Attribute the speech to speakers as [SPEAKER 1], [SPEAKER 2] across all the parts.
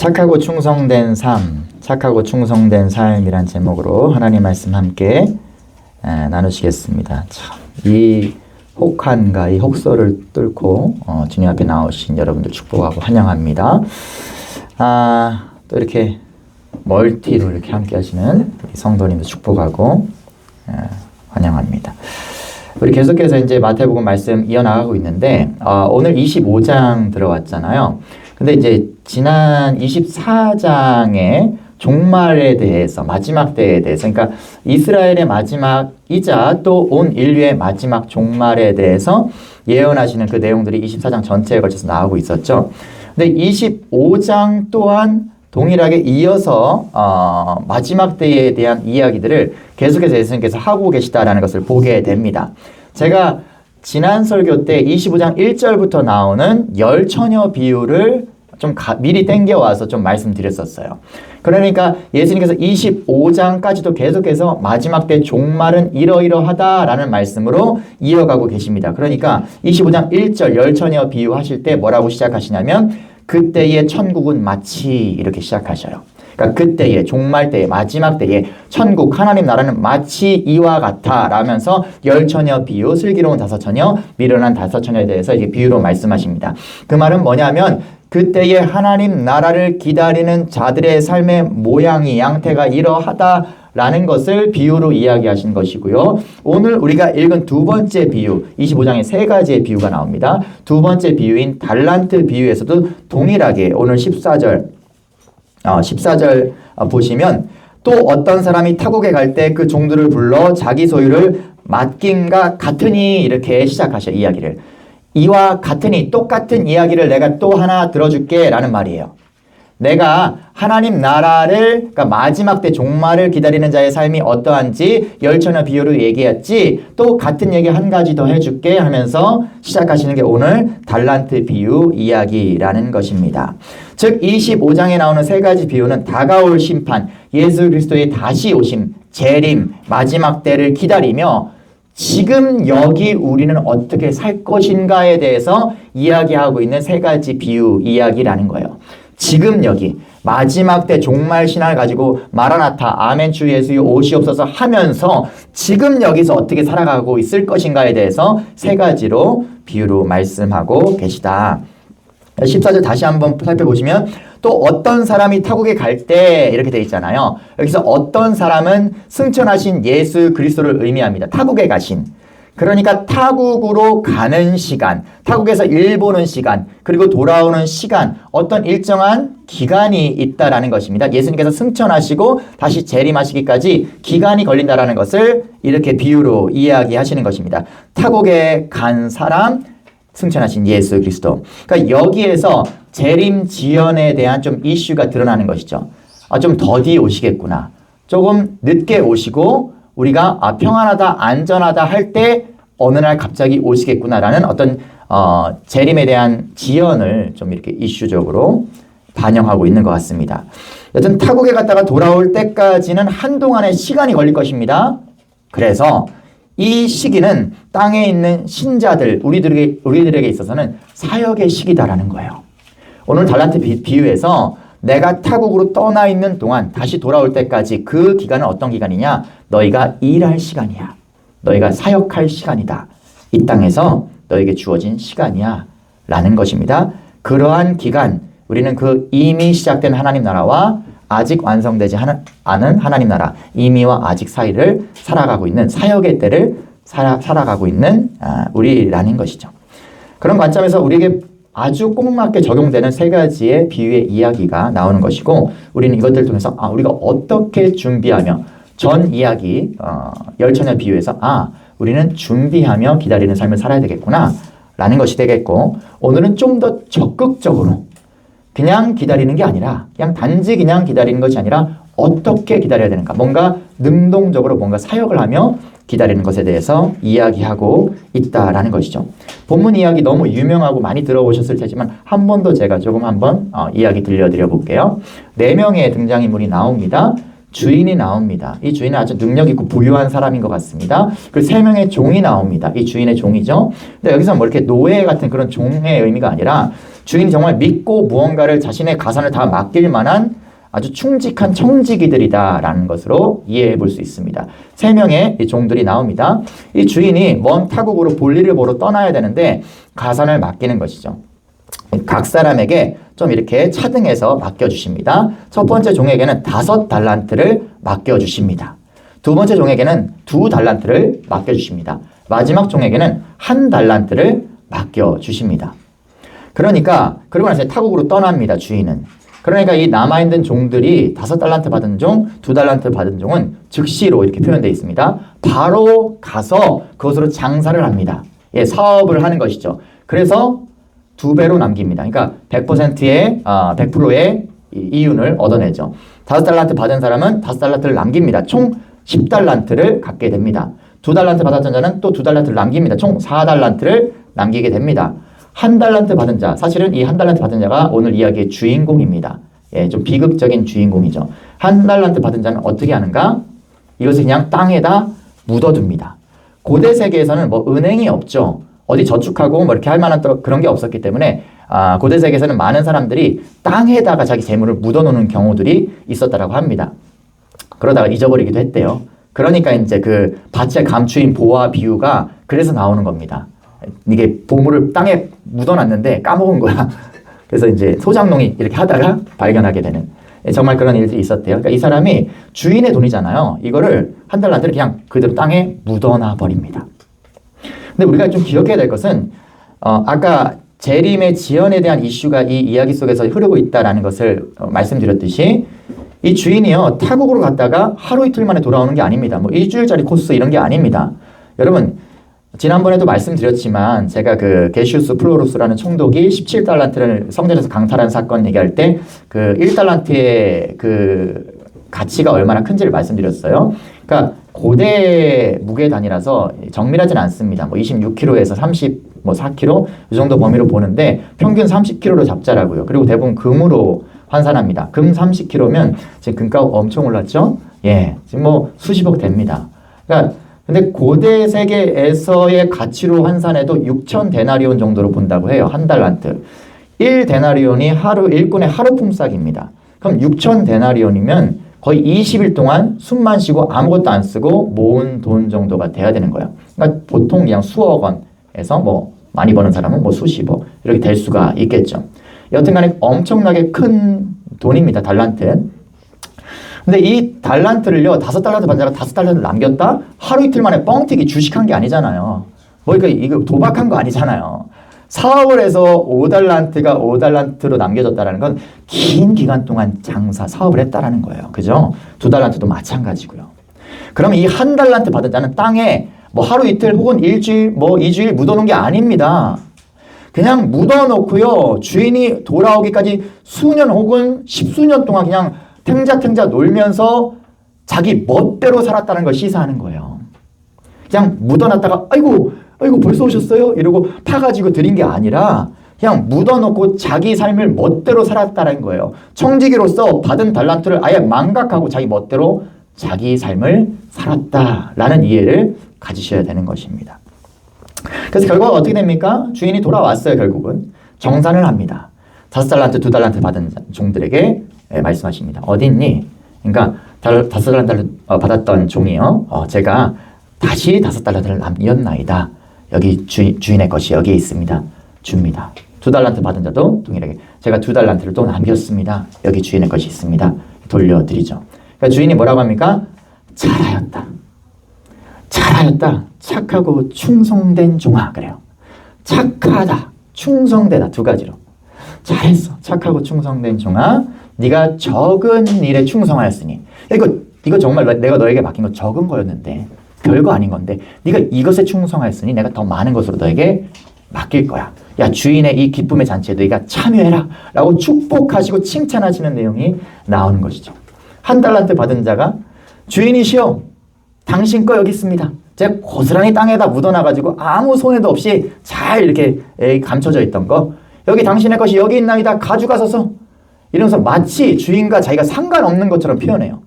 [SPEAKER 1] 착하고 충성된 삶, 착하고 충성된 삶이란 제목으로 하나님 말씀 함께 나누시겠습니다. 참, 이 혹한과 이 혹소를 뚫고 주님 앞에 나오신 여러분들 축복하고 환영합니다. 또 이렇게 멀티로 이렇게 함께 하시는 성도님들 축복하고 환영합니다. 우리 계속해서 이제 마태복음 말씀 이어나가고 있는데 오늘 25장 들어왔잖아요. 근데 이제 지난 24장의 종말에 대해서, 마지막 때에 대해서, 그러니까 이스라엘의 마지막이자 또 온 인류의 마지막 종말에 대해서 예언하시는 그 내용들이 24장 전체에 걸쳐서 나오고 있었죠. 근데 25장 또한 동일하게 이어서 마지막 때에 대한 이야기들을 계속해서 예수님께서 하고 계시다라는 것을 보게 됩니다. 제가 지난 설교 때 25장 1절부터 나오는 열 처녀 비유를 좀 미리 땡겨와서 좀 말씀드렸었어요. 그러니까 예수님께서 25장까지도 계속해서 마지막 때 종말은 이러이러하다라는 말씀으로 이어가고 계십니다. 그러니까 25장 1절 열 처녀 비유 하실 때 뭐라고 시작하시냐면 그때의 천국은 마치 이렇게 시작하셔요. 그러니까 그때의 종말 때의 마지막 때의 천국 하나님 나라는 마치 이와 같아 라면서 열 처녀 비유, 슬기로운 다섯 처녀, 미련한 다섯 처녀에 대해서 이제 비유로 말씀하십니다. 그 말은 뭐냐면 그때의 하나님 나라를 기다리는 자들의 삶의 모양이 양태가 이러하다라는 것을 비유로 이야기하신 것이고요. 오늘 우리가 읽은 두 번째 비유, 25장에 세 가지의 비유가 나옵니다. 두 번째 비유인 달란트 비유에서도 동일하게 오늘 14절 보시면 또 어떤 사람이 타국에 갈 때 그 종들을 불러 자기 소유를 맡김과 같으니 이렇게 시작하셔 이야기를. 이와 같으니 똑같은 이야기를 내가 또 하나 들어줄게 라는 말이에요. 내가 하나님 나라를 그러니까 마지막 때 종말을 기다리는 자의 삶이 어떠한지 열 처녀 비유로 얘기했지 또 같은 얘기 한 가지 더 해줄게 하면서 시작하시는 게 오늘 달란트 비유 이야기라는 것입니다. 즉 25장에 나오는 세 가지 비유는 다가올 심판, 예수 그리스도의 다시 오심, 재림, 마지막 때를 기다리며 지금 여기 우리는 어떻게 살 것인가에 대해서 이야기하고 있는 세 가지 비유 이야기라는 거예요. 지금 여기 마지막 때 종말 신앙을 가지고 마라나타 아멘 주 예수여 오시옵소서 하면서 지금 여기서 어떻게 살아가고 있을 것인가에 대해서 세 가지로 비유로 말씀하고 계시다. 14절 다시 한번 살펴보시면 또 어떤 사람이 타국에 갈 때 이렇게 돼 있잖아요. 여기서 어떤 사람은 승천하신 예수 그리스도를 의미합니다. 타국에 가신. 그러니까 타국으로 가는 시간, 타국에서 일 보는 시간, 그리고 돌아오는 시간, 어떤 일정한 기간이 있다라는 것입니다. 예수님께서 승천하시고 다시 재림하시기까지 기간이 걸린다라는 것을 이렇게 비유로 이야기하시는 것입니다. 타국에 간 사람, 승천하신 예수 그리스도. 그러니까 여기에서 재림 지연에 대한 좀 이슈가 드러나는 것이죠. 좀 더디 오시겠구나. 조금 늦게 오시고 우리가 평안하다, 안전하다 할 때 어느 날 갑자기 오시겠구나라는 어떤 재림에 대한 지연을 좀 이렇게 이슈적으로 반영하고 있는 것 같습니다. 여튼 타국에 갔다가 돌아올 때까지는 한동안의 시간이 걸릴 것입니다. 그래서 이 시기는 땅에 있는 신자들, 우리들에게 있어서는 사역의 시기다라는 거예요. 오늘 달란트 비유에서 내가 타국으로 떠나 있는 동안 다시 돌아올 때까지 그 기간은 어떤 기간이냐? 너희가 일할 시간이야. 너희가 사역할 시간이다. 이 땅에서 너에게 주어진 시간이야. 라는 것입니다. 그러한 기간, 우리는 그 이미 시작된 하나님 나라와 아직 완성되지 않은 하나님 나라, 이미와 아직 사이를 살아가고 있는 사역의 때를 살아가고 있는 우리라는 것이죠. 그런 관점에서 우리에게 아주 꼭 맞게 적용되는 세 가지의 비유의 이야기가 나오는 것이고 우리는 이것들을 통해서 우리가 어떻게 준비하며 전 이야기 열 처녀 비유에서 우리는 준비하며 기다리는 삶을 살아야 되겠구나 라는 것이 되겠고 오늘은 좀 더 적극적으로 그냥 기다리는 게 아니라 그냥 단지 그냥 기다리는 것이 아니라 어떻게 기다려야 되는가 뭔가 능동적으로 뭔가 사역을 하며 기다리는 것에 대해서 이야기하고 있다라는 것이죠. 본문 이야기 너무 유명하고 많이 들어보셨을 테지만 한 번 더 제가 조금 한번 이야기 들려드려 볼게요. 4명의 등장인물이 나옵니다. 주인이 나옵니다. 이 주인은 아주 능력 있고 부유한 사람인 것 같습니다. 그리고 3명의 종이 나옵니다. 이 주인의 종이죠. 근데 여기서 뭐 이렇게 노예 같은 그런 종의 의미가 아니라 주인이 정말 믿고 무언가를 자신의 가산을 다 맡길 만한 아주 충직한 청지기들이다라는 것으로 이해해 볼 수 있습니다. 3명의 이 종들이 나옵니다. 이 주인이 먼 타국으로 볼일을 보러 떠나야 되는데 가산을 맡기는 것이죠. 각 사람에게 좀 이렇게 차등해서 맡겨주십니다. 첫 번째 종에게는 5달란트를 맡겨주십니다. 두 번째 종에게는 2달란트를 맡겨주십니다. 마지막 종에게는 1달란트를 맡겨주십니다. 그러니까 그러고 나서 타국으로 떠납니다. 주인은. 그러니까 이 남아있는 종들이 5달란트 받은 종, 2달란트 받은 종은 즉시로 이렇게 표현되어 있습니다. 바로 가서 그것으로 장사를 합니다. 예, 사업을 하는 것이죠. 그래서 2배로 남깁니다. 그러니까 100%의 이윤을 얻어내죠. 5달란트 받은 사람은 5달란트를 남깁니다. 총 10달란트를 갖게 됩니다. 2달란트 받았던 자는 또 2달란트를 남깁니다. 총 4달란트를 남기게 됩니다. 1달란트 받은 자, 사실은 이 1달란트 받은 자가 오늘 이야기의 주인공입니다. 예, 좀 비극적인 주인공이죠. 1달란트 받은 자는 어떻게 하는가? 이것을 그냥 땅에다 묻어둡니다. 고대 세계에서는 뭐 은행이 없죠. 어디 저축하고 뭐 이렇게 할 만한 그런 게 없었기 때문에 고대 세계에서는 많은 사람들이 땅에다가 자기 재물을 묻어놓는 경우들이 있었다라고 합니다. 그러다가 잊어버리기도 했대요. 그러니까 이제 그 밭의 감추인 보화 비유가 그래서 나오는 겁니다. 이게 보물을 땅에 묻어놨는데 까먹은 거야. 그래서 이제 소장농이 이렇게 하다가 발견하게 되는 정말 그런 일들이 있었대요. 그러니까 이 사람이 주인의 돈이잖아요. 이거를 1달란트를 그냥 그대로 땅에 묻어놔 버립니다. 근데 우리가 좀 기억해야 될 것은 아까 재림의 지연에 대한 이슈가 이 이야기 속에서 흐르고 있다는 것을 말씀드렸듯이 이 주인이요 타국으로 갔다가 하루 이틀 만에 돌아오는 게 아닙니다. 뭐 일주일짜리 코스 이런 게 아닙니다. 여러분 지난번에도 말씀드렸지만 제가 그 게시우스 플로루스라는 총독이 17달란트를 성전에서 강탈한 사건 얘기할 때 그 1달란트의 그 가치가 얼마나 큰지를 말씀드렸어요. 그러니까 고대 무게 단위라서 정밀하진 않습니다. 뭐 26kg에서 34kg 이 정도 범위로 보는데 평균 30kg로 잡자라고요. 그리고 대부분 금으로 환산합니다. 금 30kg면 지금 금값 엄청 올랐죠? 예, 지금 뭐 수십억 됩니다. 그러니까 근데 고대 세계에서의 가치로 환산해도 6천 데나리온 정도로 본다고 해요. 1달란트. 1데나리온이 일꾼의 하루 품삯입니다. 그럼 6천 데나리온이면 거의 20일 동안 숨만 쉬고 아무것도 안 쓰고 모은 돈 정도가 돼야 되는 거예요. 그러니까 보통 그냥 수억 원에서 뭐 많이 버는 사람은 뭐 수십억 이렇게 될 수가 있겠죠. 여튼간에 엄청나게 큰 돈입니다. 달란트. 근데 이 달란트를요, 5달란트 받은 자가 5달란트를 남겼다? 하루 이틀 만에 뻥튀기 주식한 게 아니잖아요. 뭐, 이거 도박한 거 아니잖아요. 사업을 해서 5달란트가 5달란트로 남겨졌다는 건 긴 기간 동안 사업을 했다라는 거예요. 그죠? 2달란트도 마찬가지고요. 그럼 이 1달란트 받은 자는 땅에 뭐 하루 이틀 혹은 일주일, 뭐 2주일 묻어놓은 게 아닙니다. 그냥 묻어놓고요, 주인이 돌아오기까지 수년 혹은 십수년 동안 그냥 탱자탱자 놀면서 자기 멋대로 살았다는 걸 시사하는 거예요. 그냥 묻어놨다가 아이고 벌써 오셨어요? 이러고 파가지고 드린 게 아니라 그냥 묻어놓고 자기 삶을 멋대로 살았다는 거예요. 청지기로서 받은 달란트를 아예 망각하고 자기 멋대로 자기 삶을 살았다라는 이해를 가지셔야 되는 것입니다. 그래서 결과가 어떻게 됩니까? 주인이 돌아왔어요. 결국은 정산을 합니다. 5달란트, 2달란트 받은 종들에게 말씀하십니다. 어디 있니? 그러니까 5달란트를 받았던 종이요. 제가 다시 5달란트를 남겼나이다. 여기 주인의 것이 여기에 있습니다. 줍니다. 2달란트 받은 자도 동일하게 제가 2달란트를 또 남겼습니다. 여기 주인의 것이 있습니다. 돌려드리죠. 그러니까 주인이 뭐라고 합니까? 잘하였다. 착하고 충성된 종아. 그래요. 착하다. 충성되다. 2가지로. 잘했어. 착하고 충성된 종아. 네가 적은 일에 충성하였으니. 이거 정말 내가 너에게 맡긴 거 적은 거였는데 별거 아닌 건데 네가 이것에 충성하였으니 내가 더 많은 것으로 너에게 맡길 거야. 야, 주인의 이 기쁨의 잔치에 너희가 참여해라 라고 축복하시고 칭찬하시는 내용이 나오는 것이죠. 1달란트 받은 자가 주인이시여 당신 거 여기 있습니다. 제가 고스란히 땅에다 묻어놔가지고 아무 손해도 없이 잘 이렇게 감춰져 있던 거 여기 당신의 것이 여기 있나이다. 가져가소서. 이러면서 마치 주인과 자기가 상관없는 것처럼 표현해요.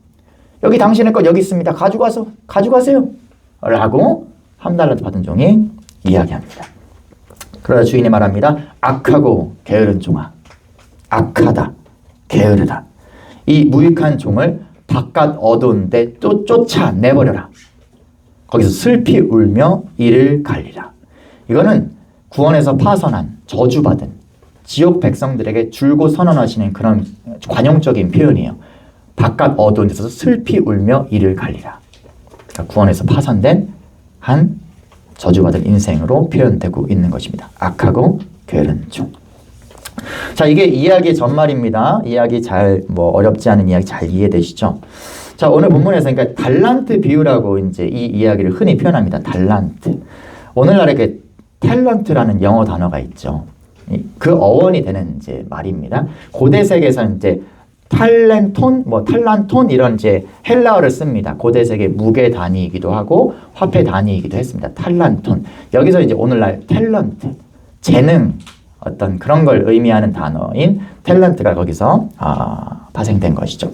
[SPEAKER 1] 여기 당신의 것 여기 있습니다. 가져가세요. 라고 1달란트 받은 종이 이야기합니다. 그러다 주인이 말합니다. 악하고 게으른 종아. 악하다. 게으르다. 이 무익한 종을 바깥 어두운 데 또 쫓아내버려라. 거기서 슬피 울며 이를 갈리라. 이거는 구원에서 파선한 저주받은 지옥 백성들에게 줄곧 선언하시는 그런 관용적인 표현이에요. 바깥 어두운 데서 슬피 울며 이를 갈리라. 그러니까 구원에서 파선된 한 저주받은 인생으로 표현되고 있는 것입니다. 악하고 게으른 종. 자, 이게 이야기의 전말입니다. 이야기 잘, 어렵지 않은 이야기 잘 이해되시죠? 자, 오늘 본문에서 그러니까 달란트 비유라고 이제 이 이야기를 흔히 표현합니다. 달란트. 오늘날에 그 탤런트라는 영어 단어가 있죠. 그 어원이 되는 이제 말입니다. 고대 세계에서 이제 탈란톤 이런 이제 헬라어를 씁니다. 고대 세계 무게 단위이기도 하고 화폐 단위이기도 했습니다. 탈란톤. 여기서 이제 오늘날 탤런트, 재능, 어떤 그런 걸 의미하는 단어인 탤런트가 거기서 파생된 것이죠.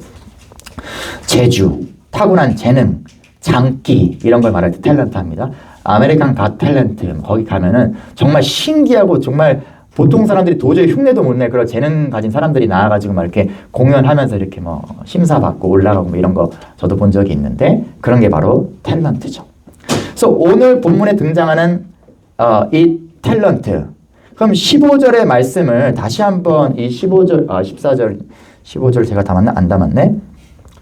[SPEAKER 1] 재주, 타고난 재능, 장기 이런 걸 말할 때 탤런트 합니다. 아메리칸 갓 탤런트 거기 가면은 정말 신기하고 정말 보통 사람들이 도저히 흉내도 못 낼 그런 재능 가진 사람들이 나와가지고 막 이렇게 공연하면서 이렇게 심사받고 올라가고 이런 거 저도 본 적이 있는데 그런 게 바로 탤런트죠. 그래서 오늘 본문에 등장하는 이 탤런트. 그럼 15절의 말씀을 다시 한번 이 15절, 14절, 15절 제가 담았나? 안 담았네?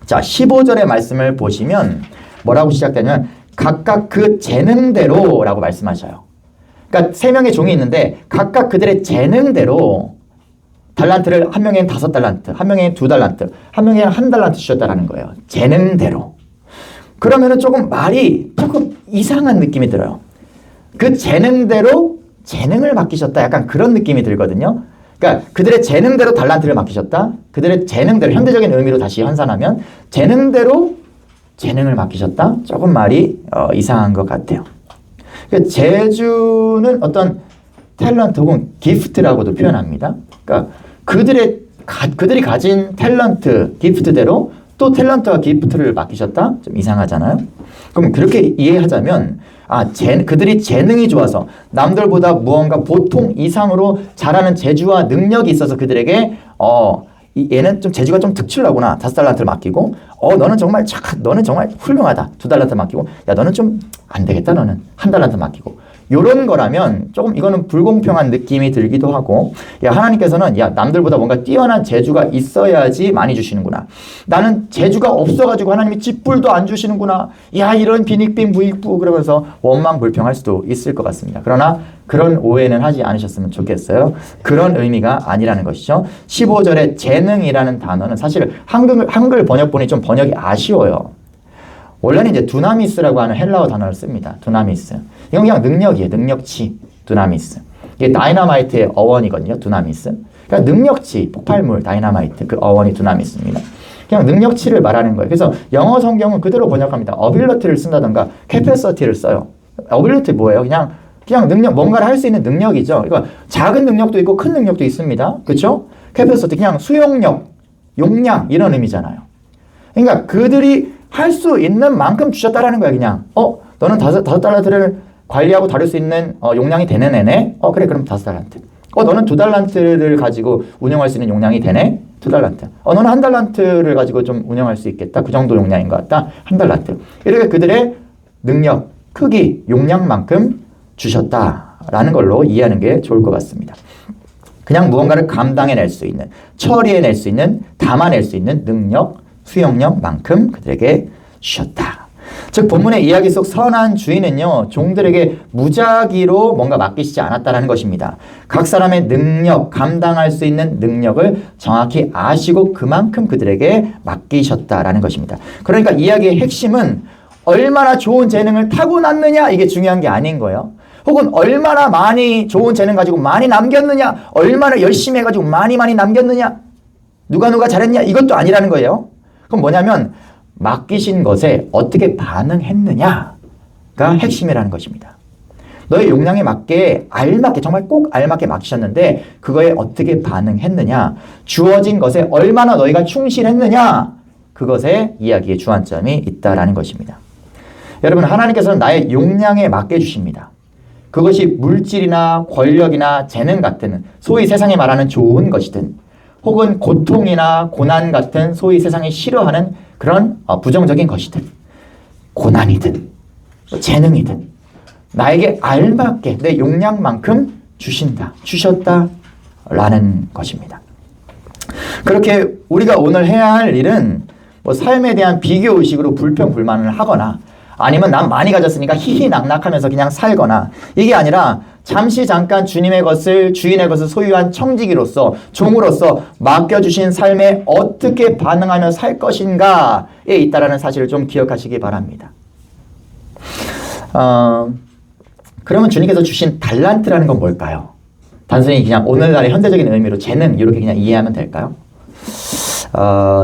[SPEAKER 1] 자, 15절의 말씀을 보시면 뭐라고 시작되냐면 각각 그 재능대로 라고 말씀하셔요. 그러니까 3명의 종이 있는데 각각 그들의 재능대로 달란트를 한 명에는 5달란트, 한 명에는 2달란트, 한 명에는 1달란트 주셨다라는 거예요. 재능대로. 그러면은 조금 말이 조금 이상한 느낌이 들어요. 그 재능대로 재능을 맡기셨다. 약간 그런 느낌이 들거든요. 그러니까 그들의 재능대로 달란트를 맡기셨다. 그들의 재능대로 현대적인 의미로 다시 환산하면 재능대로 재능을 맡기셨다. 조금 말이 이상한 것 같아요. 그러니까 재주는 어떤 탤런트 혹은 기프트라고도 표현합니다. 그러니까 그들이 가진 탤런트, 기프트대로 또 탤런트와 기프트를 맡기셨다? 좀 이상하잖아요. 그럼 그렇게 이해하자면 그들이 재능이 좋아서 남들보다 무언가 보통 이상으로 잘하는 재주와 능력이 있어서 그들에게 얘는 좀 재주가 좀 특출나구나. 5달란트를 맡기고 너는 정말 훌륭하다. 2달란트 맡기고 야 너는 좀 안 되겠다. 너는 1달란트 맡기고 요런 거라면 조금 이거는 불공평한 느낌이 들기도 하고 야 하나님께서는 야 남들보다 뭔가 뛰어난 재주가 있어야지 많이 주시는구나. 나는 재주가 없어가지고 하나님이 찌뿔도 안 주시는구나. 야 이런 빈익빈 무익부 그러면서 원망불평할 수도 있을 것 같습니다. 그러나 그런 오해는 하지 않으셨으면 좋겠어요. 그런 의미가 아니라는 것이죠. 15절에 재능이라는 단어는 사실 한글 번역본이 좀 번역이 아쉬워요. 원래는 이제 두나미스라고 하는 헬라어 단어를 씁니다. 두나미스. 이건 그냥 능력이에요. 능력치. 두나미스. 이게 다이너마이트의 어원이거든요. 두나미스. 그러니까 능력치, 폭발물, 다이너마이트. 그 어원이 두나미스입니다. 그냥 능력치를 말하는 거예요. 그래서 영어 성경은 그대로 번역합니다. 어빌리티를 쓴다던가 캐패시티를 써요. 어빌리티 뭐예요? 그냥 능력, 뭔가를 할 수 있는 능력이죠. 그러니까 작은 능력도 있고 큰 능력도 있습니다. 그렇죠? 캐패시티 그냥 수용력, 용량 이런 의미잖아요. 그러니까 그들이 할 수 있는 만큼 주셨다라는 거야. 그냥 너는 5달란트를 관리하고 다룰 수 있는 용량이 되네 내네. 그래 그럼 5달란트. 너는 2달란트를 가지고 운영할 수 있는 용량이 되네. 2달란트. 너는 1달란트를 가지고 좀 운영할 수 있겠다. 그 정도 용량인 것 같다. 1달란트. 이렇게 그들의 능력, 크기, 용량만큼 주셨다라는 걸로 이해하는 게 좋을 것 같습니다. 그냥 무언가를 감당해낼 수 있는, 처리해낼 수 있는, 담아낼 수 있는 능력, 수용력만큼 그들에게 주셨다. 즉 본문의 이야기 속 선한 주인은요. 종들에게 무작위로 뭔가 맡기시지 않았다라는 것입니다. 각 사람의 능력, 감당할 수 있는 능력을 정확히 아시고 그만큼 그들에게 맡기셨다라는 것입니다. 그러니까 이야기의 핵심은 얼마나 좋은 재능을 타고났느냐 이게 중요한 게 아닌 거예요. 혹은 얼마나 많이 좋은 재능 가지고 많이 남겼느냐 얼마나 열심히 해가지고 많이 남겼느냐 누가 잘했냐 이것도 아니라는 거예요. 그럼 뭐냐면 맡기신 것에 어떻게 반응했느냐가 핵심이라는 것입니다. 너의 용량에 맞게 알맞게 정말 꼭 알맞게 맡기셨는데 그거에 어떻게 반응했느냐 주어진 것에 얼마나 너희가 충실했느냐 그것에 이야기의 주안점이 있다라는 것입니다. 여러분 하나님께서는 나의 용량에 맞게 주십니다. 그것이 물질이나 권력이나 재능 같은 소위 세상이 말하는 좋은 것이든 혹은 고통이나 고난 같은 소위 세상이 싫어하는 그런 부정적인 것이든 고난이든 재능이든 나에게 알맞게 내 용량만큼 주신다, 주셨다라는 것입니다. 그렇게 우리가 오늘 해야 할 일은 뭐 삶에 대한 비교의식으로 불평불만을 하거나 아니면 난 많이 가졌으니까 희희낙낙하면서 그냥 살거나 이게 아니라 잠시 잠깐 주님의 것을 주인의 것을 소유한 청지기로서 종으로서 맡겨주신 삶에 어떻게 반응하며 살 것인가에 있다라는 사실을 좀 기억하시기 바랍니다. 그러면 주님께서 주신 달란트라는 건 뭘까요? 단순히 그냥 오늘날의 현대적인 의미로 재능 이렇게 그냥 이해하면 될까요?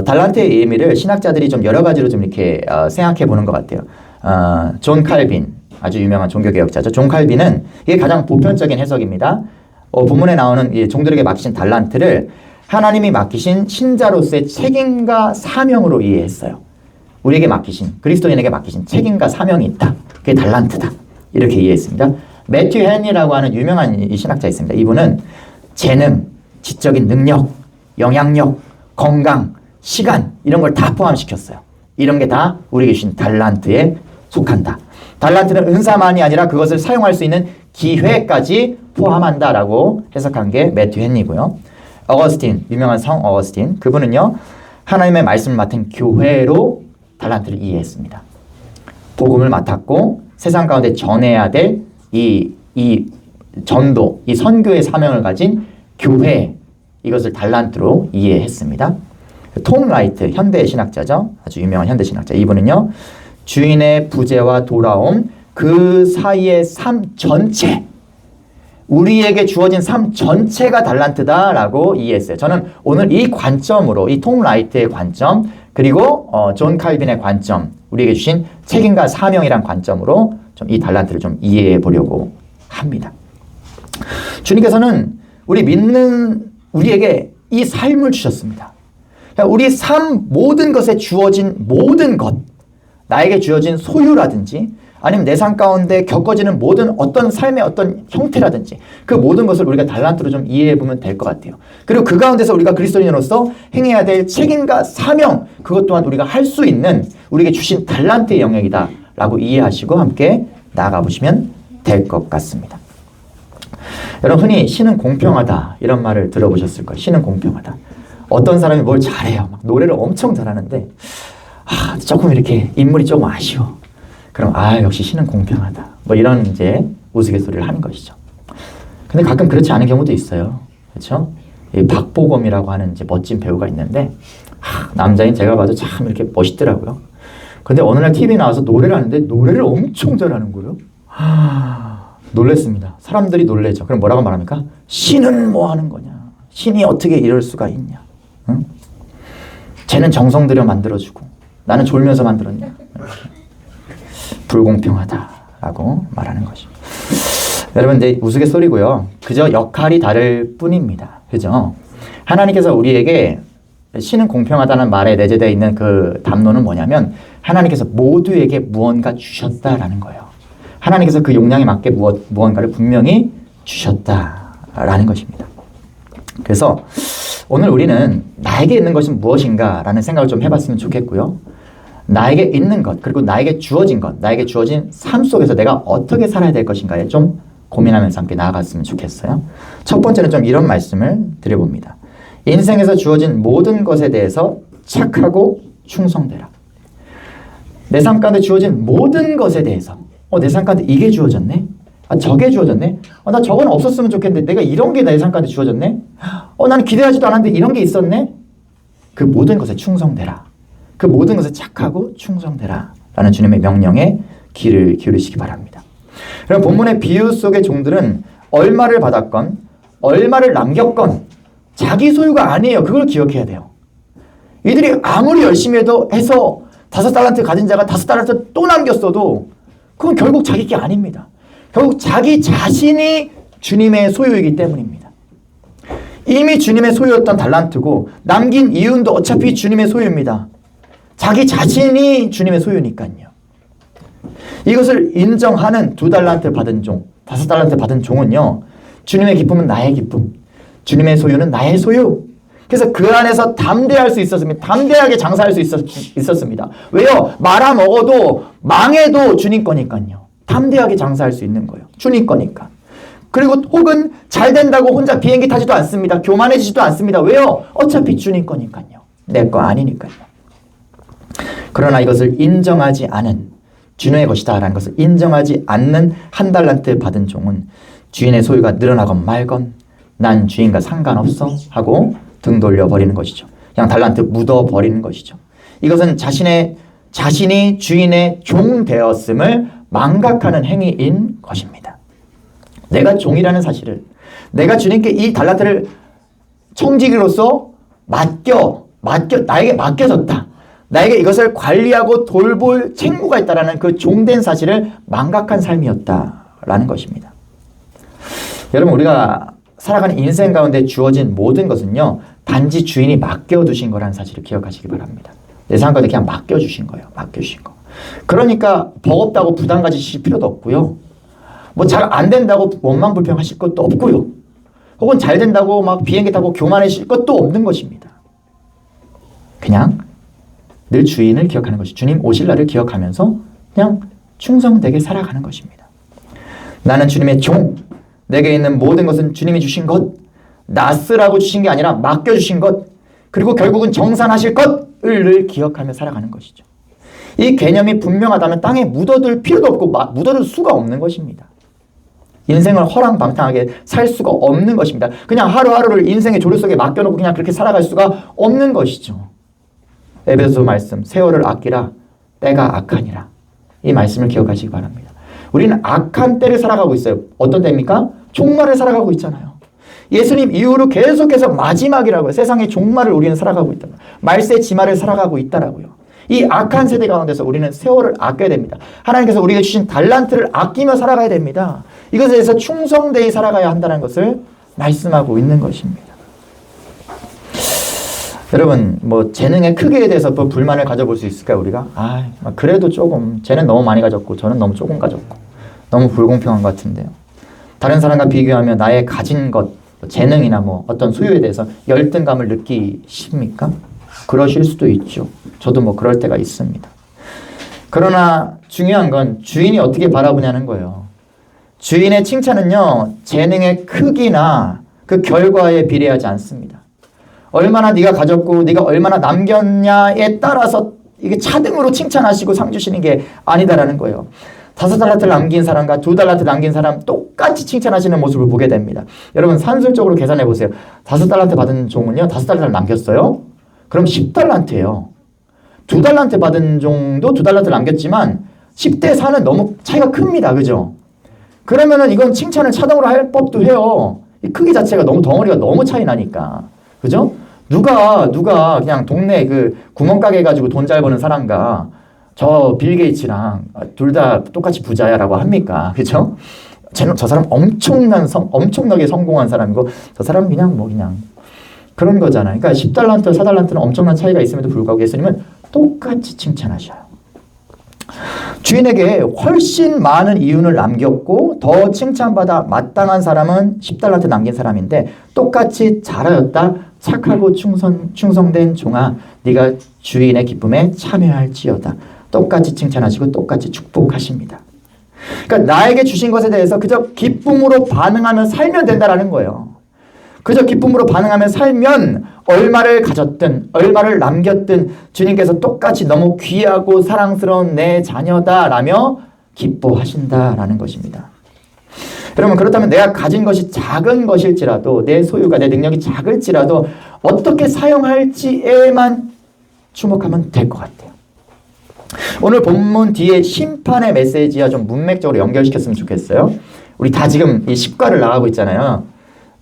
[SPEAKER 1] 달란트의 의미를 신학자들이 좀 여러 가지로 좀 이렇게 생각해 보는 것 같아요. 존 칼빈, 아주 유명한 종교개혁자죠. 존 칼빈은 이게 가장 보편적인 해석입니다. 본문에 나오는 이 종들에게 맡기신 달란트를 하나님이 맡기신 신자로서의 책임과 사명으로 이해했어요. 우리에게 맡기신, 그리스도인에게 맡기신 책임과 사명이 있다. 그게 달란트다. 이렇게 이해했습니다. 매튜 헨리라고 하는 유명한 이 신학자 있습니다. 이분은 재능, 지적인 능력, 영향력, 건강, 시간 이런 걸 다 포함시켰어요. 이런 게 다 우리에게 주신 달란트에 속한다. 달란트는 은사만이 아니라 그것을 사용할 수 있는 기회까지 포함한다라고 해석한 게 매튜 헨리고요. 어거스틴, 유명한 성 어거스틴, 그분은요 하나님의 말씀을 맡은 교회로 달란트를 이해했습니다. 복음을 맡았고 세상 가운데 전해야 될 이 전도, 이 선교의 사명을 가진 교회, 이것을 달란트로 이해했습니다. 톰 라이트, 현대 신학자죠. 아주 유명한 현대 신학자. 이분은요, 주인의 부재와 돌아옴, 그 사이의 삶 전체, 우리에게 주어진 삶 전체가 달란트다라고 이해했어요. 저는 오늘 이 관점으로, 이 톰 라이트의 관점, 그리고 존 칼빈의 관점, 우리에게 주신 책임과 사명이란 관점으로 좀 이 달란트를 좀 이해해 보려고 합니다. 주님께서는 우리 믿는 우리에게 이 삶을 주셨습니다. 우리 삶 모든 것에 주어진 모든 것, 나에게 주어진 소유라든지 아니면 내 삶 가운데 겪어지는 모든 어떤 삶의 어떤 형태라든지 그 모든 것을 우리가 달란트로 좀 이해해 보면 될 것 같아요. 그리고 그 가운데서 우리가 그리스도인으로서 행해야 될 책임과 사명, 그것 또한 우리가 할 수 있는 우리에게 주신 달란트의 영역이다 라고 이해하시고 함께 나아가 보시면 될 것 같습니다. 여러분 흔히 신은 공평하다 이런 말을 들어보셨을 거예요. 신은 공평하다. 어떤 사람이 뭘 잘해요. 막 노래를 엄청 잘하는데 조금 이렇게 인물이 조금 아쉬워. 그럼 역시 신은 공평하다. 뭐 이런 이제 우스갯소리를 하는 것이죠. 근데 가끔 그렇지 않은 경우도 있어요. 그렇죠? 이 박보검이라고 하는 이제 멋진 배우가 있는데 남자인 제가 봐도 참 이렇게 멋있더라고요. 근데 어느 날 TV에 나와서 노래를 하는데 노래를 엄청 잘하는 거예요. 놀랬습니다. 사람들이 놀래죠. 그럼 뭐라고 말합니까? 신은 뭐 하는 거냐? 신이 어떻게 이럴 수가 있냐? 응? 쟤는 정성 들여 만들어주고 나는 졸면서 만들었냐? 불공평하다라고 말하는 것입니다. 여러분 이제 우스갯소리고요. 그저 역할이 다를 뿐입니다. 그죠? 하나님께서 우리에게 신은 공평하다는 말에 내재되어 있는 그 담론은 뭐냐면 하나님께서 모두에게 무언가 주셨다라는 거예요. 하나님께서 그 용량에 맞게 무언가를 분명히 주셨다라는 것입니다. 그래서 오늘 우리는 나에게 있는 것은 무엇인가 라는 생각을 좀 해봤으면 좋겠고요. 나에게 있는 것, 그리고 나에게 주어진 것, 나에게 주어진 삶 속에서 내가 어떻게 살아야 될 것인가에 좀 고민하면서 함께 나아갔으면 좋겠어요. 첫 번째는 좀 이런 말씀을 드려봅니다. 인생에서 주어진 모든 것에 대해서 착하고 충성되라. 내 삶 가운데 주어진 모든 것에 대해서 내 삶 가운데 이게 주어졌네? 저게 주어졌네? 나 저건 없었으면 좋겠는데 내가 이런 게 내 삶 가운데 주어졌네? 나는 기대하지도 않았는데 이런 게 있었네? 그 모든 것에 충성되라. 그 모든 것에 착하고 충성되라. 라는 주님의 명령에 귀를 기울이시기 바랍니다. 그럼 본문의 비유 속의 종들은 얼마를 받았건 얼마를 남겼건 자기 소유가 아니에요. 그걸 기억해야 돼요. 이들이 아무리 열심히 해서 5달란트 가진 자가 5달란트 또 남겼어도 그건 결국 자기 게 아닙니다. 결국 자기 자신이 주님의 소유이기 때문입니다. 이미 주님의 소유였던 달란트고 남긴 이윤도 어차피 주님의 소유입니다. 자기 자신이 주님의 소유니까요. 이것을 인정하는 2달란트 받은 종, 5달란트 받은 종은요, 주님의 기쁨은 나의 기쁨, 주님의 소유는 나의 소유. 그래서 그 안에서 담대할 수 있었습니다. 담대하게 장사할 수 있었습니다. 왜요? 말아먹어도 망해도 주님 거니까요. 담대하게 장사할 수 있는 거예요. 주님 거니까. 그리고 혹은 잘 된다고 혼자 비행기 타지도 않습니다. 교만해지지도 않습니다. 왜요? 어차피 주님 거니까요. 내 거 아니니까요. 그러나 이것을 인정하지 않은, 주님의 것이다 라는 것을 인정하지 않는 1달란트 받은 종은 주인의 소유가 늘어나건 말건 난 주인과 상관없어 하고 등 돌려버리는 것이죠. 그냥 달란트 묻어버리는 것이죠. 이것은 자신이 주인의 종 되었음을 망각하는 행위인 것입니다. 내가 종이라는 사실을, 내가 주님께 이 달란트를 청지기로서 나에게 맡겨졌다. 나에게 이것을 관리하고 돌볼 책무가 있다라는 그 종된 사실을 망각한 삶이었다라는 것입니다. 여러분, 우리가 살아가는 인생 가운데 주어진 모든 것은요, 단지 주인이 맡겨두신 거라는 사실을 기억하시기 바랍니다. 내 삶 가운데 그냥 맡겨주신 거예요. 맡겨주신 거. 그러니까 버겁다고 부담 가지실 필요도 없고요. 뭐 잘 안 된다고 원망 불평하실 것도 없고요. 혹은 잘 된다고 막 비행기 타고 교만해질 것도 없는 것입니다. 그냥 늘 주인을 기억하는 것이, 주님 오실 날을 기억하면서 그냥 충성되게 살아가는 것입니다. 나는 주님의 종, 내게 있는 모든 것은 주님이 주신 것, 나 쓰라고 주신 게 아니라 맡겨주신 것, 그리고 결국은 정산하실 것을 기억하며 살아가는 것이죠. 이 개념이 분명하다면 땅에 묻어둘 필요도 없고 묻어둘 수가 없는 것입니다. 인생을 허랑방탕하게 살 수가 없는 것입니다. 그냥 하루하루를 인생의 조류 속에 맡겨놓고 그냥 그렇게 살아갈 수가 없는 것이죠. 에베소 말씀, 세월을 아끼라 때가 악하니라. 이 말씀을 기억하시기 바랍니다. 우리는 악한 때를 살아가고 있어요. 어떤 때입니까? 종말을 살아가고 있잖아요. 예수님 이후로 계속해서 마지막이라고요. 세상의 종말을 우리는 살아가고 있다. 말세 지말을 살아가고 있다라고요. 이 악한 세대 가운데서 우리는 세월을 아껴야 됩니다. 하나님께서 우리에게 주신 달란트를 아끼며 살아가야 됩니다. 이것에 대해서 충성되이 살아가야 한다는 것을 말씀하고 있는 것입니다. 여러분, 뭐 재능의 크기에 대해서 뭐 불만을 가져볼 수 있을까요, 우리가? 그래도 조금, 쟤는 너무 많이 가졌고 저는 너무 조금 가졌고 너무 불공평한 것 같은데요. 다른 사람과 비교하면 나의 가진 것, 재능이나 뭐 어떤 소유에 대해서 열등감을 느끼십니까? 그러실 수도 있죠. 저도 뭐 그럴 때가 있습니다. 그러나 중요한 건 주인이 어떻게 바라보냐는 거예요. 주인의 칭찬은요, 재능의 크기나 그 결과에 비례하지 않습니다. 얼마나 네가 가졌고 네가 얼마나 남겼냐에 따라서 이게 차등으로 칭찬하시고 상 주시는 게 아니다라는 거예요. 5달란트를 남긴 사람과 2달란트 남긴 사람 똑같이 칭찬하시는 모습을 보게 됩니다. 여러분, 산술적으로 계산해 보세요. 5달란트 받은 종은요, 5달란트를 남겼어요. 그럼 10달란트예요. 2달란트 받은 종도 2달란트를 남겼지만 10대 4는 너무 차이가 큽니다. 그죠? 그러면은 이건 칭찬을 차등으로 할 법도 해요. 이 크기 자체가 너무, 덩어리가 너무 차이 나니까. 그죠? 누가 그냥 동네 그 구멍가게 가지고 돈 잘 버는 사람과 저 빌 게이츠랑 둘 다 똑같이 부자야라고 합니까? 그죠? 저 사람 엄청나게 성공한 사람이고 저 사람은 그냥 그런 거잖아요. 그러니까 10달란트, 4달란트는 엄청난 차이가 있음에도 불구하고 예수님은 똑같이 칭찬하셔요. 주인에게 훨씬 많은 이윤을 남겼고 더 칭찬받아 마땅한 사람은 10달란트 남긴 사람인데 똑같이 잘하였다. 착하고 충성된 종아, 네가 주인의 기쁨에 참여할지어다. 똑같이 칭찬하시고 똑같이 축복하십니다. 그러니까 나에게 주신 것에 대해서 그저 기쁨으로 반응하며 살면 된다라는 거예요. 그저 기쁨으로 반응하며 살면 얼마를 가졌든 얼마를 남겼든 주님께서 똑같이 너무 귀하고 사랑스러운 내 자녀다라며 기뻐하신다라는 것입니다. 여러분, 그렇다면 내가 가진 것이 작은 것일지라도 내 소유가, 내 능력이 작을지라도 어떻게 사용할지에만 주목하면 될 것 같아요. 오늘 본문 뒤에 심판의 메시지와 좀 문맥적으로 연결시켰으면 좋겠어요. 우리 다 지금 이 십과를 나가고 있잖아요.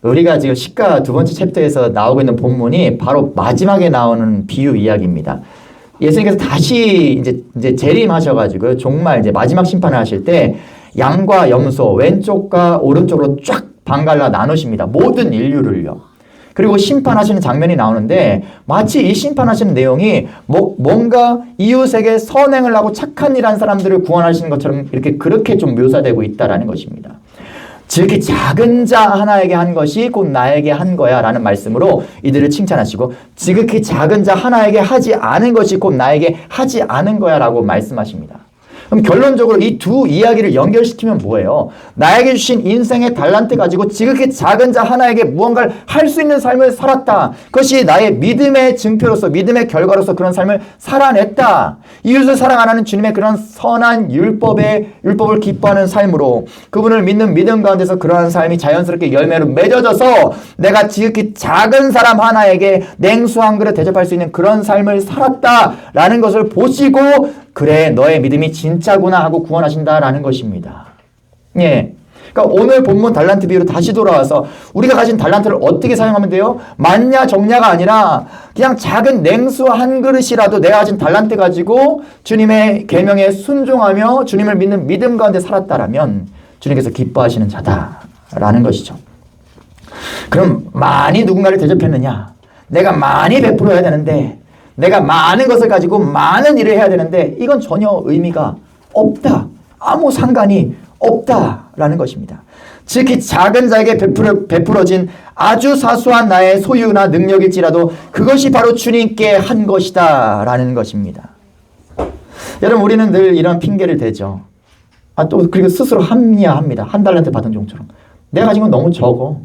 [SPEAKER 1] 우리가 지금 십과 2번째 챕터에서 나오고 있는 본문이 바로 마지막에 나오는 비유 이야기입니다. 예수님께서 다시 이제 재림하셔가지고 정말 이제 마지막 심판을 하실 때 양과 염소 왼쪽과 오른쪽으로 쫙 방갈라 나누십니다. 모든 인류를요. 그리고 심판하시는 장면이 나오는데 마치 이 심판하시는 내용이 뭔가 이웃에게 선행을 하고 착한 일한 사람들을 구원하시는 것처럼 그렇게 좀 묘사되고 있다라는 것입니다. 지극히 작은 자 하나에게 한 것이 곧 나에게 한 거야 라는 말씀으로 이들을 칭찬하시고, 지극히 작은 자 하나에게 하지 않은 것이 곧 나에게 하지 않은 거야 라고 말씀하십니다. 그럼 결론적으로 이 두 이야기를 연결시키면 뭐예요? 나에게 주신 인생의 달란트 가지고 지극히 작은 자 하나에게 무언가를 할 수 있는 삶을 살았다. 그것이 나의 믿음의 증표로서, 믿음의 결과로서 그런 삶을 살아냈다. 이웃을 사랑하는 주님의 그런 선한 율법을 기뻐하는 삶으로, 그분을 믿는 믿음 가운데서 그러한 삶이 자연스럽게 열매로 맺어져서 내가 지극히 작은 사람 하나에게 냉수 한 그릇 대접할 수 있는 그런 삶을 살았다라는 것을 보시고, 그래 너의 믿음이 진짜구나 하고 구원하신다라는 것입니다. 예. 그러니까 오늘 본문 달란트 비유로 다시 돌아와서 우리가 가진 달란트를 어떻게 사용하면 돼요? 많냐 적냐가 아니라 그냥 작은 냉수 한 그릇이라도 내가 가진 달란트 가지고 주님의 계명에 순종하며 주님을 믿는 믿음 가운데 살았다라면 주님께서 기뻐하시는 자다라는 것이죠. 그럼 많이 누군가를 대접했느냐? 내가 많이 베풀어야 되는데, 내가 많은 것을 가지고 많은 일을 해야 되는데 이건 전혀 의미가 없다. 아무 상관이 없다라는 것입니다. 특히 작은 자에게 베풀어진 아주 사소한 나의 소유나 능력일지라도 그것이 바로 주님께 한 것이다 라는 것입니다. 여러분, 우리는 늘 이런 핑계를 대죠. 또 그리고 스스로 합리화합니다. 한 달란트 받은 종처럼. 내가 가진 건 너무 적어.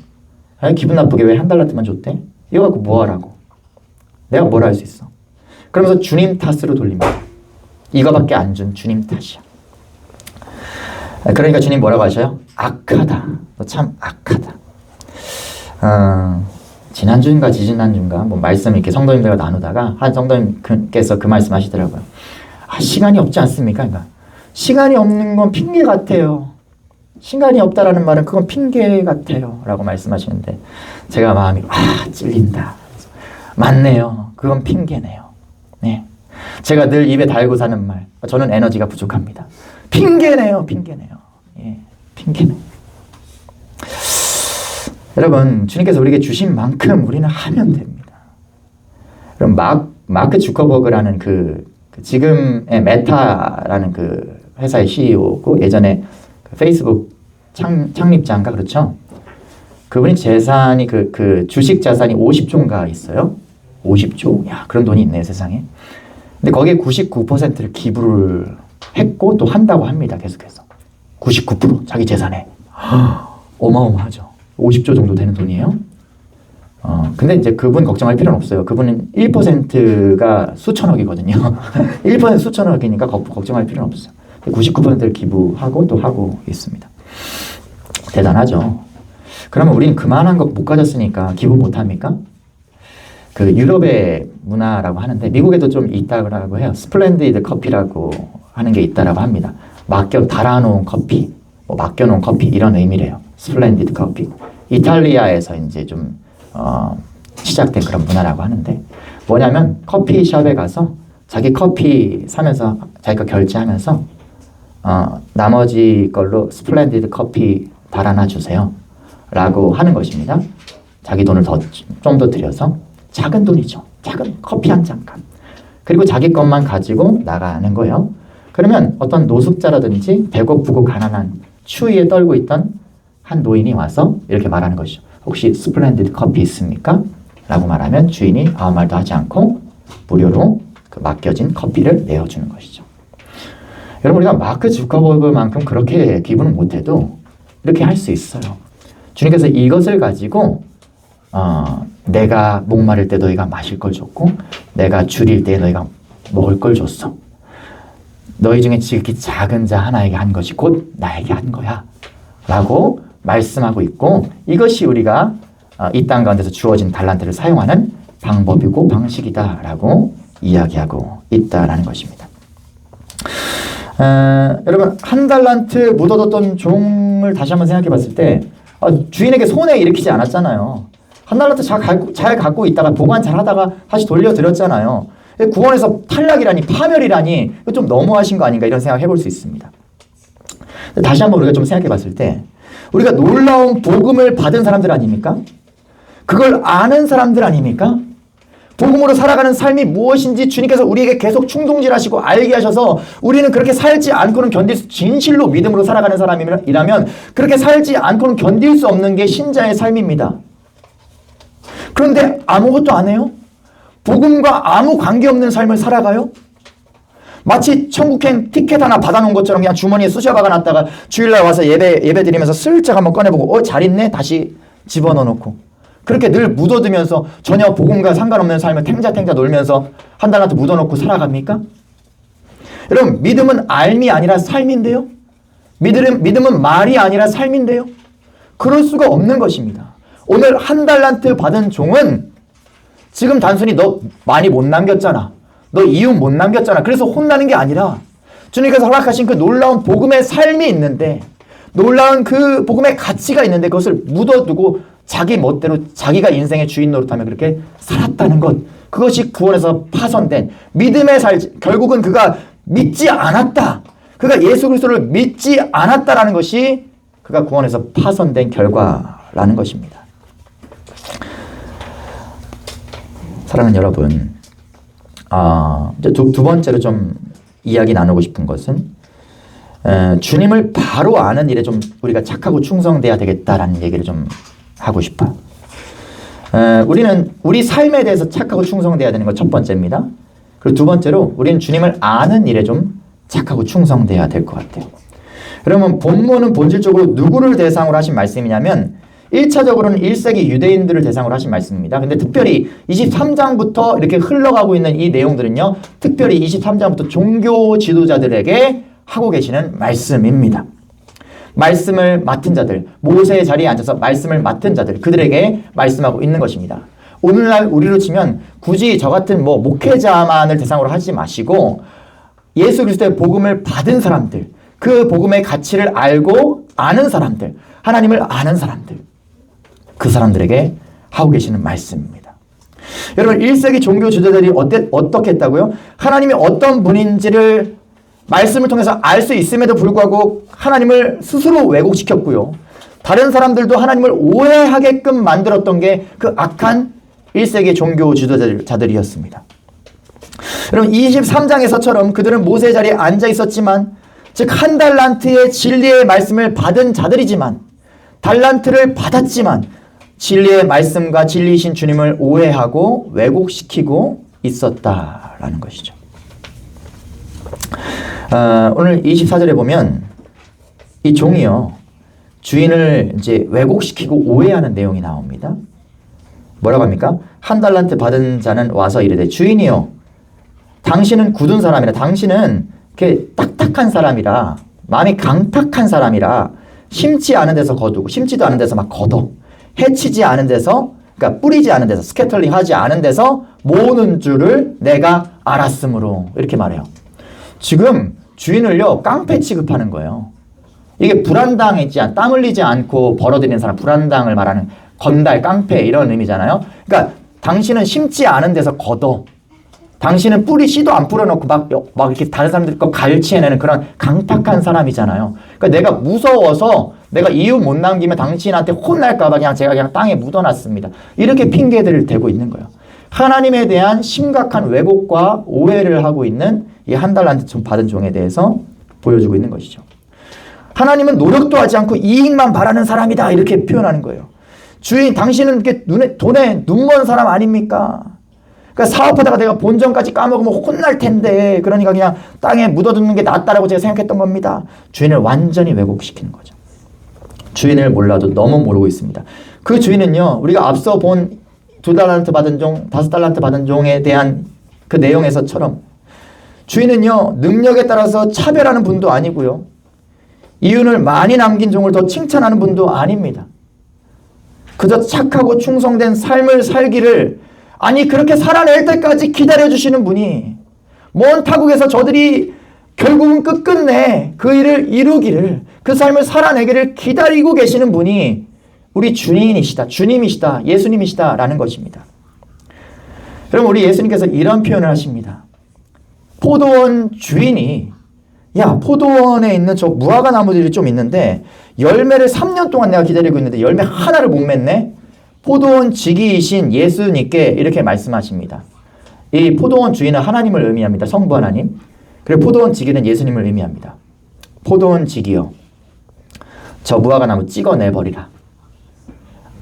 [SPEAKER 1] 기분 나쁘게 왜 한 달란트만 줬대? 이거 갖고 뭐 하라고. 내가 뭘 할 수 있어. 그러면서 주님 탓으로 돌립니다. 이거밖에 안 준 주님 탓이야. 그러니까 주님 뭐라고 하셔요? 악하다. 너 참 악하다. 지난주인가 지지난주인가 뭐 말씀 이렇게 성도님들과 나누다가 한 성도님께서 그 말씀 하시더라고요. 시간이 없지 않습니까? 그러니까 시간이 없는 건 핑계 같아요. 시간이 없다라는 말은 그건 핑계 같아요 라고 말씀하시는데, 제가 마음이 찔린다. 맞네요. 그건 핑계네요. 네. 제가 늘 입에 달고 사는 말, 저는 에너지가 부족합니다. 핑계네요. 예, 핑계네. 여러분, 주님께서 우리에게 주신 만큼 우리는 하면 됩니다. 그럼 마크 주커버그라는 그 지금의 메타라는 그 회사의 CEO고 예전에 그 페이스북 창립자인가 그렇죠? 그분이 재산이 그 주식 자산이 50조인가 있어요. 50조? 야, 그런 돈이 있네 세상에. 근데 거기에 99%를 기부를 했고 또 한다고 합니다. 계속해서 99% 자기 재산에. 어마어마하죠. 50조 정도 되는 돈이에요. 근데 이제 그분 걱정할 필요는 없어요. 그분은 1%가 수천억이거든요. 1% 수천억이니까 걱정할 필요는 없어요. 99%를 기부하고 또 하고 있습니다. 대단하죠. 그러면 우리는 그만한 거 못 가졌으니까 기부 못 합니까? 그 유럽의 문화라고 하는데 미국에도 좀 있다고 해요. 스플렌디드 커피라고 하는 게 있다라고 합니다. 달아놓은 커피, 뭐 맡겨놓은 커피 이런 의미래요. 스플렌디드 커피. 이탈리아에서 이제 좀 시작된 그런 문화라고 하는데, 뭐냐면 커피숍에 가서 자기 커피 사면서 자기가 결제하면서 나머지 걸로 스플렌디드 커피 달아나 주세요 라고 하는 것입니다. 자기 돈을 좀 더 들여서, 작은 돈이죠. 작은 커피 한 잔 값. 그리고 자기 것만 가지고 나가는 거예요. 그러면 어떤 노숙자라든지 배고프고 가난한 추위에 떨고 있던 한 노인이 와서 이렇게 말하는 것이죠. 혹시 스플렌디드 커피 있습니까? 라고 말하면 주인이 아무 말도 하지 않고 무료로 그 맡겨진 커피를 내어주는 것이죠. 여러분, 우리가 마크 주커버그만큼 그렇게 기부는 못해도 이렇게 할 수 있어요. 주님께서 이것을 가지고 내가 목마를 때 너희가 마실 걸 줬고 내가 줄일 때 너희가 먹을 걸 줬어. 너희 중에 지극히 작은 자 하나에게 한 것이 곧 나에게 한 거야 라고 말씀하고 있고, 이것이 우리가 이 땅 가운데서 주어진 달란트를 사용하는 방법이고 방식이다 라고 이야기하고 있다라는 것입니다. 여러분, 한 달란트 묻어뒀던 종을 다시 한번 생각해 봤을 때 주인에게 손해 일으키지 않았잖아요. 한 달란트 잘 갖고 있다가 보관 잘 하다가 다시 돌려드렸잖아요. 구원에서 탈락이라니, 파멸이라니, 좀 너무하신 거 아닌가 이런 생각 해볼 수 있습니다. 다시 한번 우리가 좀 생각해 봤을 때 우리가 놀라운 복음을 받은 사람들 아닙니까? 그걸 아는 사람들 아닙니까? 복음으로 살아가는 삶이 무엇인지 주님께서 우리에게 계속 충동질하시고 알게 하셔서 우리는 그렇게 살지 않고는 견딜 수, 진실로 믿음으로 살아가는 사람이라면 그렇게 살지 않고는 견딜 수 없는 게 신자의 삶입니다. 그런데 아무것도 안 해요? 복음과 아무 관계없는 삶을 살아가요? 마치 천국행 티켓 하나 받아놓은 것처럼 그냥 주머니에 쑤셔 박아놨다가 주일날 와서 예배 드리면서 슬쩍 한번 꺼내보고 잘 있네? 다시 집어넣어놓고 그렇게 늘 묻어두면서 전혀 복음과 상관없는 삶을 탱자탱자 놀면서 한 달한테 묻어놓고 살아갑니까? 여러분, 믿음은 알미 아니라 삶인데요? 믿음은 말이 아니라 삶인데요? 그럴 수가 없는 것입니다. 오늘 한 달란트 받은 종은 지금 단순히 너 많이 못 남겼잖아. 너 이웃 못 남겼잖아. 그래서 혼나는 게 아니라 주님께서 허락하신 그 놀라운 복음의 삶이 있는데 놀라운 그 복음의 가치가 있는데 그것을 묻어두고 자기 멋대로 자기가 인생의 주인 노릇하며 그렇게 살았다는 것. 그것이 구원에서 파손된 믿음의 결국은 그가 믿지 않았다. 그가 예수 그리스도를 믿지 않았다라는 것이 그가 구원에서 파손된 결과라는 것입니다. 사랑하는 여러분, 이제 두 번째로 좀 이야기 나누고 싶은 것은 주님을 바로 아는 일에 좀 우리가 착하고 충성돼야 되겠다라는 얘기를 좀 하고 싶어요. 우리는 우리 삶에 대해서 착하고 충성돼야 되는 것 첫 번째입니다. 그리고 두 번째로 우리는 주님을 아는 일에 좀 착하고 충성돼야 될 것 같아요. 그러면 본문은 본질적으로 누구를 대상으로 하신 말씀이냐면 1차적으로는 1세기 유대인들을 대상으로 하신 말씀입니다. 근데 특별히 23장부터 이렇게 흘러가고 있는 이 내용들은요. 특별히 23장부터 종교 지도자들에게 하고 계시는 말씀입니다. 말씀을 맡은 자들, 모세의 자리에 앉아서 말씀을 맡은 자들, 그들에게 말씀하고 있는 것입니다. 오늘날 우리로 치면 굳이 저 같은 목회자만을 대상으로 하지 마시고 예수 그리스도의 복음을 받은 사람들, 그 복음의 가치를 알고 아는 사람들, 하나님을 아는 사람들, 그 사람들에게 하고 계시는 말씀입니다. 여러분, 1세기 종교 지도자들이 어떻게 했다고요? 하나님이 어떤 분인지를 말씀을 통해서 알 수 있음에도 불구하고 하나님을 스스로 왜곡시켰고요. 다른 사람들도 하나님을 오해하게끔 만들었던 게 그 악한 1세기 종교 지도자들이었습니다. 여러분, 23장에서처럼 그들은 모세의 자리에 앉아 있었지만, 즉 한 달란트의 진리의 말씀을 받은 자들이지만, 달란트를 받았지만 진리의 말씀과 진리이신 주님을 오해하고 왜곡시키고 있었다라는 것이죠. 오늘 24절에 보면 이 종이요, 주인을 이제 왜곡시키고 오해하는 내용이 나옵니다. 뭐라고 합니까? 한 달란트 받은 자는 와서 이르되 주인이요, 당신은 굳은 사람이라, 당신은 이렇게 딱딱한 사람이라, 마음이 강탁한 사람이라 심지 않은 데서 거두고 심지도 않은 데서 막 걷어, 해치지 않은 데서, 그러니까 뿌리지 않은 데서, 스캐털링 하지 않은 데서 모으는 줄을 내가 알았으므로, 이렇게 말해요. 지금 주인을요, 깡패 취급하는 거예요. 이게 불안당했지, 땀 흘리지 않고 벌어들이는 사람, 불안당을 말하는 건달, 깡패, 이런 의미잖아요. 그러니까 당신은 심지 않은 데서 걷어, 당신은 뿌리 씨도 안 뿌려놓고 막 이렇게 다른 사람들 거 갈취해내는 그런 강팍한 사람이잖아요. 그러니까 내가 무서워서 내가 이유 못 남기면 당신한테 혼날까봐 그냥 제가 그냥 땅에 묻어놨습니다. 이렇게 핑계들을 대고 있는 거예요. 하나님에 대한 심각한 왜곡과 오해를 하고 있는 이 한 달란트 받은 종에 대해서 보여주고 있는 것이죠. 하나님은 노력도 하지 않고 이익만 바라는 사람이다, 이렇게 표현하는 거예요. 주인, 당신은 이렇게 돈에 눈먼 사람 아닙니까? 그러니까 사업하다가 내가 본전까지 까먹으면 혼날 텐데, 그러니까 그냥 땅에 묻어두는 게 낫다라고 제가 생각했던 겁니다. 주인을 완전히 왜곡시키는 거죠. 주인을 몰라도 너무 모르고 있습니다. 그 주인은요, 우리가 앞서 본 2달란트 받은 종, 5달란트 받은 종에 대한 그 내용에서처럼 주인은요, 능력에 따라서 차별하는 분도 아니고요, 이윤을 많이 남긴 종을 더 칭찬하는 분도 아닙니다. 그저 착하고 충성된 삶을 살기를, 아니 그렇게 살아낼 때까지 기다려주시는 분이, 먼 타국에서 저들이 결국은 끝끝내 그 일을 이루기를, 그 삶을 살아내기를 기다리고 계시는 분이 우리 주인이시다, 주님이시다, 예수님이시다라는 것입니다. 여러분, 우리 예수님께서 이런 표현을 하십니다. 포도원 주인이, 야, 포도원에 있는 저 무화과 나무들이 좀 있는데 열매를 3년 동안 내가 기다리고 있는데 열매 하나를 못 맺네? 포도원 지기이신 예수님께 이렇게 말씀하십니다. 이 포도원 주인은 하나님을 의미합니다. 성부 하나님. 그리고 포도원 지기는 예수님을 의미합니다. 포도원 지기요, 저 무화과 나무 찍어내버리라.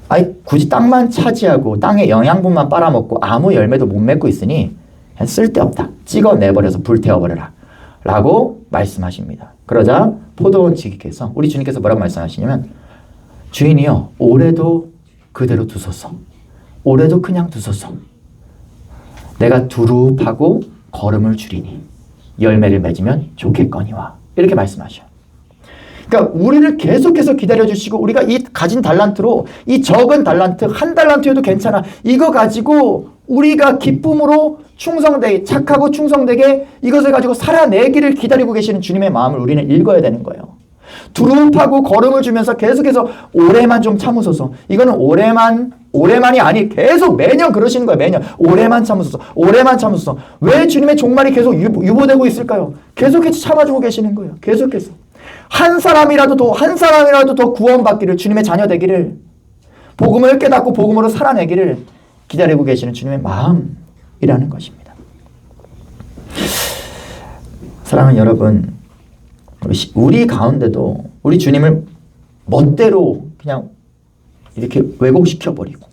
[SPEAKER 1] 아이, 굳이 땅만 차지하고 땅의 영양분만 빨아먹고 아무 열매도 못 맺고 있으니 그냥 쓸데없다. 찍어내버려서 불태워버려라 라고 말씀하십니다. 그러자 포도원 지기께서, 우리 주님께서 뭐라고 말씀하시냐면, 주인이요, 올해도 그대로 두소서. 올해도 그냥 두소서. 내가 두루파고 걸음을 줄이니 열매를 맺으면 좋겠거니와. 이렇게 말씀하셔요. 그러니까 우리를 계속해서 기다려주시고, 우리가 이 가진 달란트로, 이 적은 달란트, 한 달란트여도 괜찮아, 이거 가지고 우리가 기쁨으로 충성되게, 착하고 충성되게 이것을 가지고 살아내기를 기다리고 계시는 주님의 마음을 우리는 읽어야 되는 거예요. 두루파고 걸음을 주면서 계속해서 올해만 좀 참으소서. 이거는 올해만이 아니, 계속 매년 그러시는 거예요. 매년 올해만 참으소서, 올해만 참으소서. 왜 주님의 종말이 계속 유보되고 있을까요? 계속해서 참아주고 계시는 거예요. 계속해서 한 사람이라도 더 구원받기를, 주님의 자녀 되기를, 복음을 깨닫고 복음으로 살아내기를 기다리고 계시는 주님의 마음이라는 것입니다. 사랑하는 여러분, 우리 가운데도 우리 주님을 멋대로 그냥 이렇게 왜곡시켜버리고,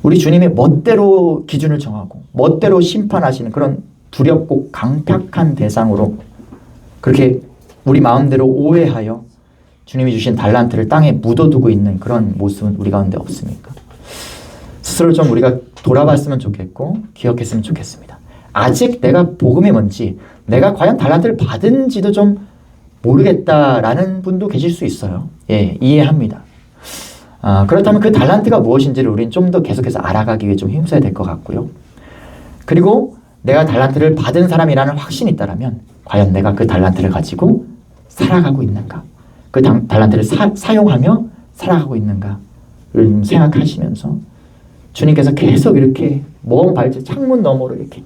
[SPEAKER 1] 우리 주님이 멋대로 기준을 정하고 멋대로 심판하시는 그런 두렵고 강팍한 대상으로 그렇게 우리 마음대로 오해하여 주님이 주신 달란트를 땅에 묻어두고 있는 그런 모습은 우리 가운데 없습니까? 스스로 좀 우리가 돌아봤으면 좋겠고 기억했으면 좋겠습니다. 아직 내가 복음이 뭔지, 내가 과연 달란트를 받은지도 좀 모르겠다라는 분도 계실 수 있어요. 예, 이해합니다. 그렇다면 그 달란트가 무엇인지를 우리는 좀 더 계속해서 알아가기 위해 좀 힘써야 될 것 같고요. 그리고 내가 달란트를 받은 사람이라는 확신이 있다면 과연 내가 그 달란트를 가지고 살아가고 있는가, 그 달란트를 사용하며 살아가고 있는가를 좀 생각하시면서 주님께서 계속 이렇게 먼 발제 창문 너머로 이렇게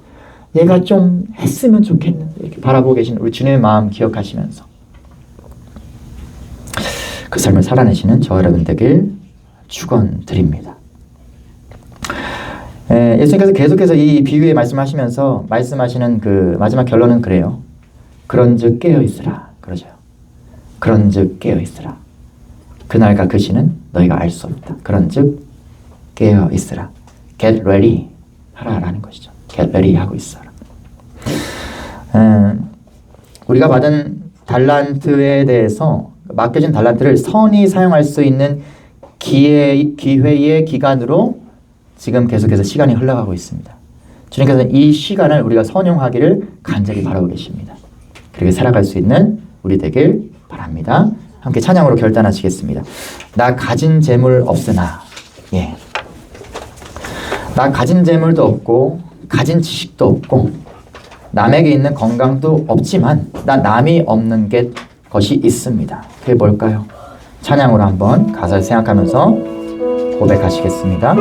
[SPEAKER 1] 얘가 좀 했으면 좋겠는데 이렇게 바라보고 계신 우리 주님의 마음 기억하시면서 그 삶을 살아내시는 저 여러분 되길 축원드립니다. 예수님께서 계속해서 이 비유에 말씀하시면서 말씀하시는 그 마지막 결론은 그래요. 그런즉 깨어있으라 그러죠. 그런즉 깨어있으라. 그날과 그 시는 너희가 알 수 없다. 그런즉 깨어있으라. Get ready 하라라는 것이죠. Get ready 하고 있어라. 우리가 받은 달란트에 대해서, 맡겨진 달란트를 선히 사용할 수 있는 기회의 기간으로 지금 계속해서 시간이 흘러가고 있습니다. 주님께서는 이 시간을 우리가 선용하기를 간절히 바라고 계십니다. 그렇게 살아갈 수 있는 우리 되길 바랍니다. 함께 찬양으로 결단하시겠습니다. 나 가진 재물 없으나, 예, 나 가진 재물도 없고 가진 지식도 없고 남에게 있는 건강도 없지만 나 남이 없는 것이 있습니다. 그게 뭘까요? 찬양으로 한번 가사를 생각하면서 고백하시겠습니다.